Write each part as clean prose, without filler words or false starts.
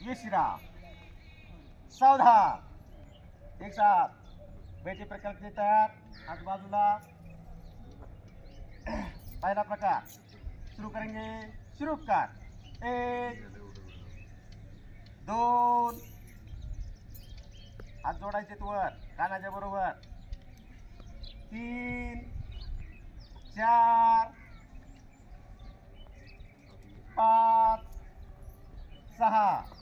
विश्रा, सावधान, एक साथ बेटी प्रकल्प के तैयार, आजूबाजूला। पहला प्रकार शुरू करेंगे, शुरू कर। 1 2 हात जोडायचे वर कानाच्या बरोबर। 3 4 5 6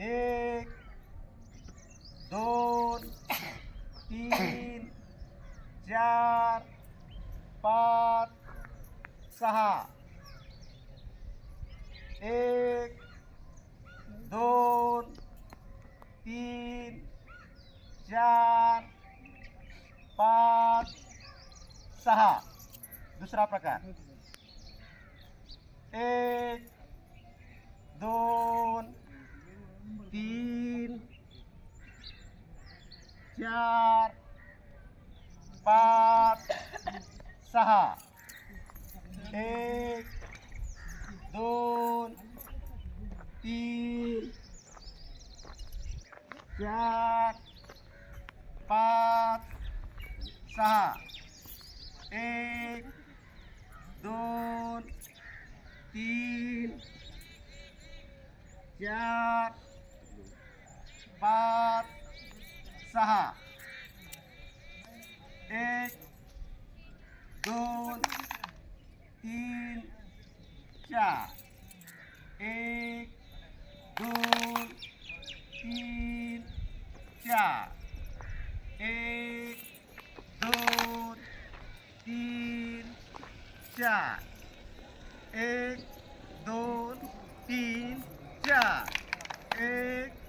1 2 3 4 5 6 1 2 3 4 5 6। दूसरा प्रकार 1 2 3 4 5 6 1 2 3 4 5 6 1 2 3 4 5 6 1 2 3 4 1 2 3 4 1 2 3 4 1 2 3 4 1